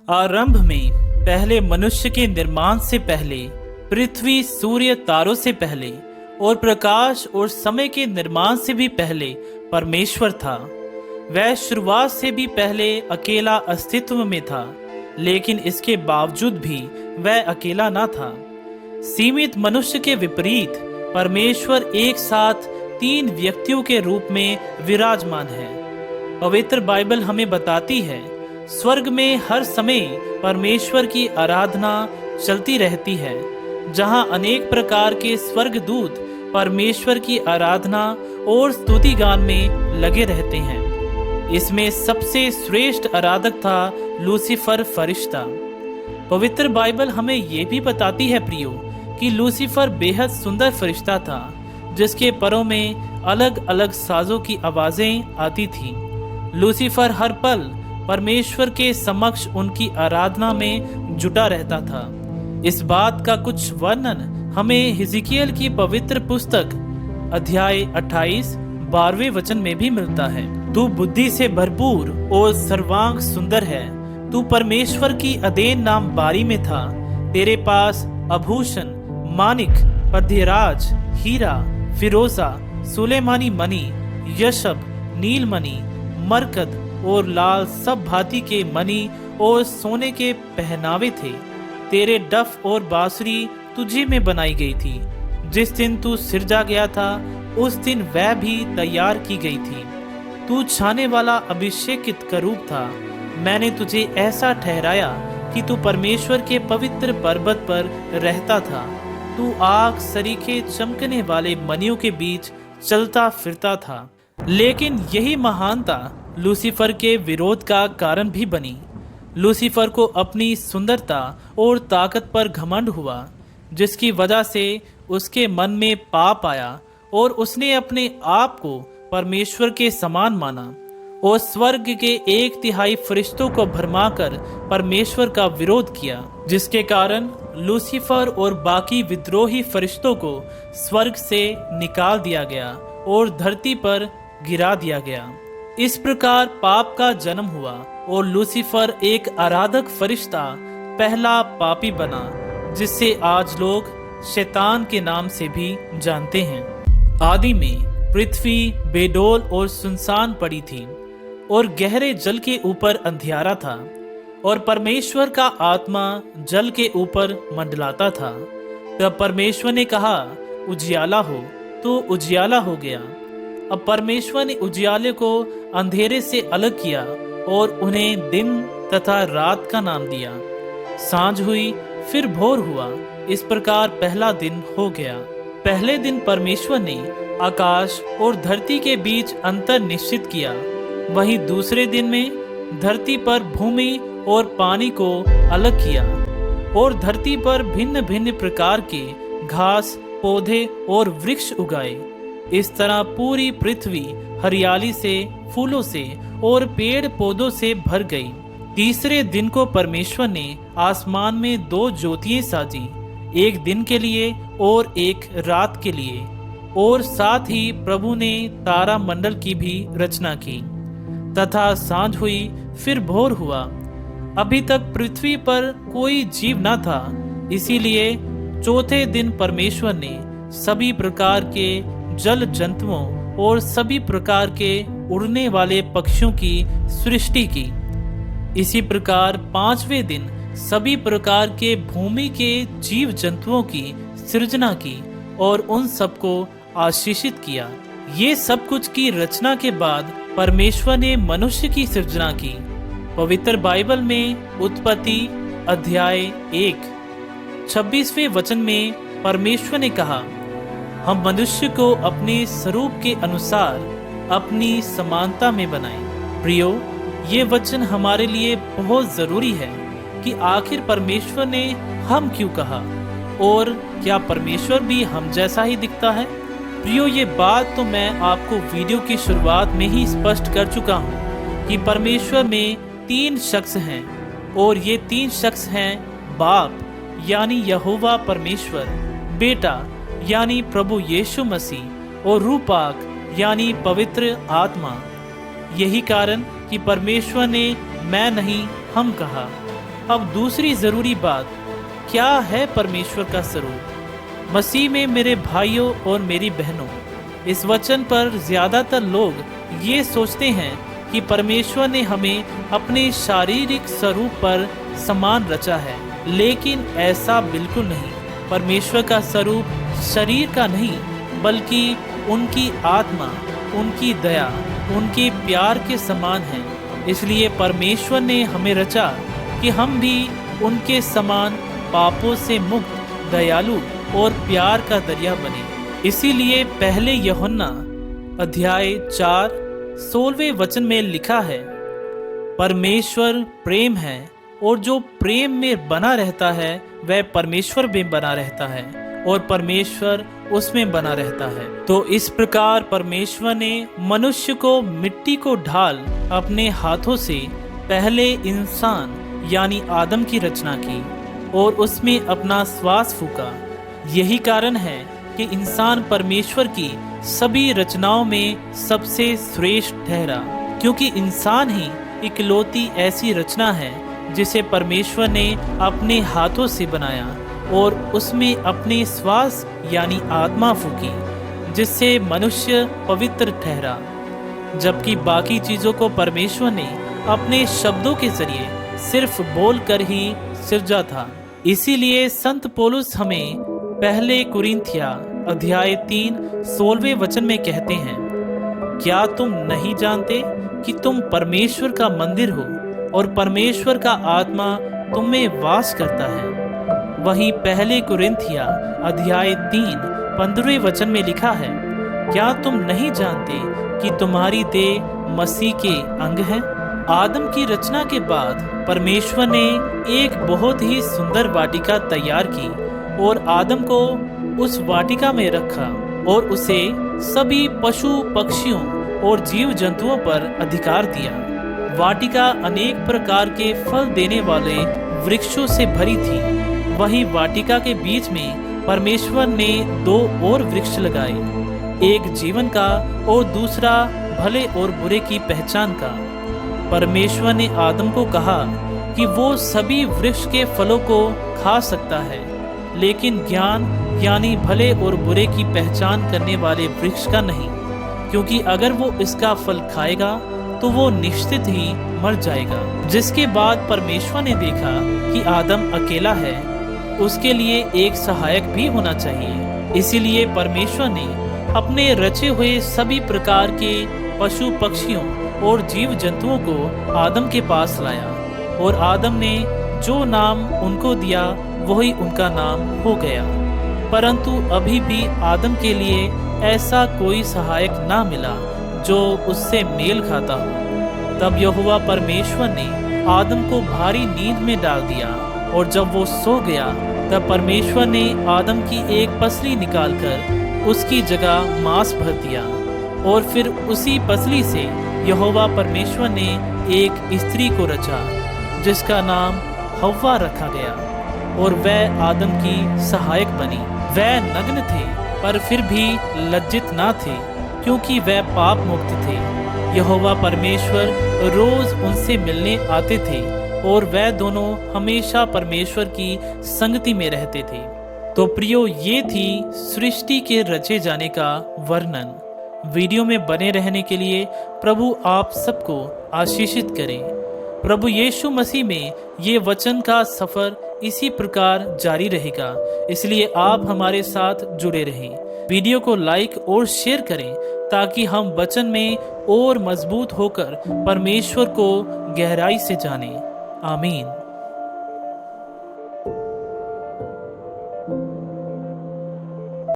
आरंभ में पहले मनुष्य के निर्माण से पहले, पृथ्वी, सूर्य, तारों से पहले और प्रकाश और समय के निर्माण से भी पहले परमेश्वर था। वह शुरुआत से भी पहले अकेला अस्तित्व में था, लेकिन इसके बावजूद भी वह अकेला ना था। सीमित मनुष्य के विपरीत परमेश्वर एक साथ तीन व्यक्तियों के रूप में विराजमान है। पवित्र बाइबल हमें बताती है, स्वर्ग में हर समय परमेश्वर की आराधना चलती रहती है, जहां अनेक प्रकार के स्वर्गदूत परमेश्वर की आराधना और स्तुति गान में लगे रहते हैं। इसमें सबसे श्रेष्ठ आराधक था लूसीफर फरिश्ता। पवित्र बाइबल हमें यह भी बताती है प्रियो कि लूसीफर बेहद सुंदर फरिश्ता था, जिसके परों में अलग अलग साजों की आवाजें आती थीं। लूसीफर हर पल परमेश्वर के समक्ष उनकी आराधना में जुटा रहता था। इस बात का कुछ वर्णन हमें हिजकियेल की पवित्र पुस्तक अध्याय 28 12वें वचन में भी मिलता है। तू बुद्धि से भरपूर और सर्वांग सुंदर है। तू परमेश्वर की अदेन नाम बारी में था। तेरे पास आभूषण, मानिक, पद्यराज, हीरा, फिरोजा, सुलेमानी मणि, यशब, नीलमणि, मरकत और लाल सब भांति के मणि और सोने के पहनावे थे। तेरे डफ और बांसुरी तुझे में बनाई गई थी। जिस दिन तू सिरजा गया था, उस दिन वह भी तैयार की गई थी। तू छाने वाला अभिषेकित करूब था। मैंने तुझे ऐसा ठहराया कि तू परमेश्वर के पवित्र पर्वत पर रहता था। तू आग सरीखे चमकने वाले मणियों के बीच चलता फिरता था। लेकिन यही महानता लूसीफर के विरोध का कारण भी बनी। लूसीफर को अपनी सुंदरता और ताकत पर घमंड हुआ, जिसकी वजह से उसके मन में पाप आया और उसने अपने आप को परमेश्वर के समान माना और स्वर्ग के 1/3 फरिश्तों को भरमाकर परमेश्वर का विरोध किया, जिसके कारण लूसीफर और बाकी विद्रोही फरिश्तों को स्वर्ग से निकाल दिया गया और धरती पर गिरा दिया गया। इस प्रकार पाप का जन्म हुआ और लूसीफर एक आराधक फरिश्ता पहला पापी बना, जिससे आज लोग शैतान के नाम से भी जानते हैं। आदि में पृथ्वी बेडौल और सुनसान पड़ी थी और गहरे जल के ऊपर अंधियारा था और परमेश्वर का आत्मा जल के ऊपर मंडलाता था। तब परमेश्वर ने कहा, उजियाला हो, तो उजियाला हो गया। अब परमेश्वर ने उजियाले को अंधेरे से अलग किया और उन्हें दिन तथा रात का नाम दिया। सांझ हुई, फिर भोर हुआ। इस प्रकार पहला दिन हो गया। पहले दिन परमेश्वर ने आकाश और धरती के बीच अंतर निश्चित किया। वहीं दूसरे दिन में धरती पर भूमि और पानी को अलग किया और धरती पर भिन्न भिन्न प्रकार के घास, पौधे और वृक्ष उगाए। इस तरह पूरी पृथ्वी हरियाली से, फूलों से और पेड़ पौधों से भर गई। तीसरे दिन को परमेश्वर ने आसमान में 2 ज्योतियां साजी, एक दिन के लिए और एक रात के लिए, और साथ ही प्रभु ने तारा मंडल की भी रचना की। तथा सांझ हुई, फिर भोर हुआ। अभी तक पृथ्वी पर कोई जीव न था, इसीलिए चौथे दिन परमेश्वर ने सभी प्रकार के जल जंतुओं और सभी प्रकार के उड़ने वाले पक्षियों की सृष्टि की। इसी प्रकार 5वें दिन सभी प्रकार के भूमि के जीव जंतुओं की सृजना की और उन सबको आशीषित किया। ये सब कुछ की रचना के बाद परमेश्वर ने मनुष्य की सृजना की। पवित्र बाइबल में उत्पत्ति अध्याय 1 26वें वचन में परमेश्वर ने कहा, हम मनुष्य को अपने स्वरूप के अनुसार अपनी समानता में बनाएं। प्रियो, ये वचन हमारे लिए बहुत जरूरी है कि आखिर परमेश्वर ने हम क्यों कहा और क्या परमेश्वर भी हम जैसा ही दिखता है। प्रियो, ये बात तो मैं आपको वीडियो की शुरुआत में ही स्पष्ट कर चुका हूँ कि परमेश्वर में 3 शख्स हैं और ये 3 शख्स हैं बाप यानी यहोवा परमेश्वर, बेटा यानी प्रभु यीशु मसीह और रूपाक यानी पवित्र आत्मा। यही कारण कि परमेश्वर ने मैं नहीं हम कहा। अब दूसरी जरूरी बात, क्या है परमेश्वर का स्वरूप? मसीह में मेरे भाइयों और मेरी बहनों, इस वचन पर ज्यादातर लोग ये सोचते हैं कि परमेश्वर ने हमें अपने शारीरिक स्वरूप पर समान रचा है, लेकिन ऐसा बिल्कुल नहीं। परमेश्वर का स्वरूप शरीर का नहीं, बल्कि उनकी आत्मा, उनकी दया, उनके प्यार के समान है। इसलिए परमेश्वर ने हमें रचा कि हम भी उनके समान पापों से मुक्त, दयालु और प्यार का दरिया बने। इसीलिए पहले यूहन्ना अध्याय 4 16वें वचन में लिखा है, परमेश्वर प्रेम है और जो प्रेम में बना रहता है वह परमेश्वर में बना रहता है और परमेश्वर उसमें बना रहता है। तो इस प्रकार परमेश्वर ने मनुष्य को मिट्टी को ढाल अपने हाथों से पहले इंसान यानी आदम की रचना की और उसमें अपना श्वास फूका। यही कारण है कि इंसान परमेश्वर की सभी रचनाओं में सबसे श्रेष्ठ ठहरा, क्योंकि इंसान ही इकलौती ऐसी रचना है जिसे परमेश्वर ने अपने हाथों से बनाया और उसमें अपने श्वास यानी आत्मा फूकी, जिससे मनुष्य पवित्र ठहरा। जबकि बाकी चीजों को परमेश्वर ने अपने शब्दों के जरिए सिर्फ बोलकर ही सिरजा था। इसीलिए संत पौलुस हमें पहले कुरिन्थिया अध्याय 3 16वें वचन में कहते हैं, क्या तुम नहीं जानते कि तुम परमेश्वर का मंदिर हो और परमेश्वर का आत्मा तुम में वास करता है। वहीं पहले कुरिन्थिया अध्याय 3 15वें वचन में लिखा है, क्या तुम नहीं जानते कि तुम्हारी देह मसीह के अंग है? आदम की रचना के बाद परमेश्वर ने एक बहुत ही सुंदर वाटिका तैयार की और आदम को उस वाटिका में रखा और उसे सभी पशु पक्षियों और जीव जंतुओं पर अधिकार दिया। वाटिका अनेक प्रकार के फल देने वाले वृक्षों से भरी थी। वहीं वाटिका के बीच में परमेश्वर ने 2 और वृक्ष लगाए, एक जीवन का और दूसरा भले और बुरे की पहचान का। परमेश्वर ने आदम को कहा कि वो सभी वृक्ष के फलों को खा सकता है, लेकिन ज्ञान यानी भले और बुरे की पहचान करने वाले वृक्ष का नहीं, क्योंकि अगर वो इसका फल खाएगा तो वो निश्चित ही मर जाएगा। जिसके बाद परमेश्वर ने देखा कि आदम अकेला है, उसके लिए एक सहायक भी होना चाहिए। इसीलिए परमेश्वर ने अपने रचे हुए सभी प्रकार के पशु पक्षियों और जीव जंतुओं को आदम के पास लाया और आदम ने जो नाम उनको दिया वही उनका नाम हो गया। परंतु अभी भी आदम के लिए ऐसा कोई सहायक ना मिला जो उससे मेल खाता हो। तब यहोवा परमेश्वर ने आदम को भारी नींद में डाल दिया और जब वो सो गया तब परमेश्वर ने आदम की एक पसली निकालकर उसकी जगह मांस भर दिया और फिर उसी पसली से यहोवा परमेश्वर ने एक स्त्री को रचा जिसका नाम हव्वा रखा गया और वह आदम की सहायक बनी। वह नग्न थे पर फिर भी लज्जित ना थे, क्योंकि वह पाप मुक्त थे। यहोवा परमेश्वर रोज उनसे मिलने आते थे और वह दोनों हमेशा परमेश्वर की संगति में रहते थे। तो प्रियो, ये थी सृष्टि के रचे जाने का वर्णन। वीडियो में बने रहने के लिए प्रभु आप सबको आशीषित करें। प्रभु यीशु मसीह में ये वचन का सफर इसी प्रकार जारी रहेगा, इसलिए आप हमारे साथ जुड़े रहें। वीडियो को लाइक और शेयर करें ताकि हम वचन में और मजबूत होकर परमेश्वर को गहराई से जानें। आमीन।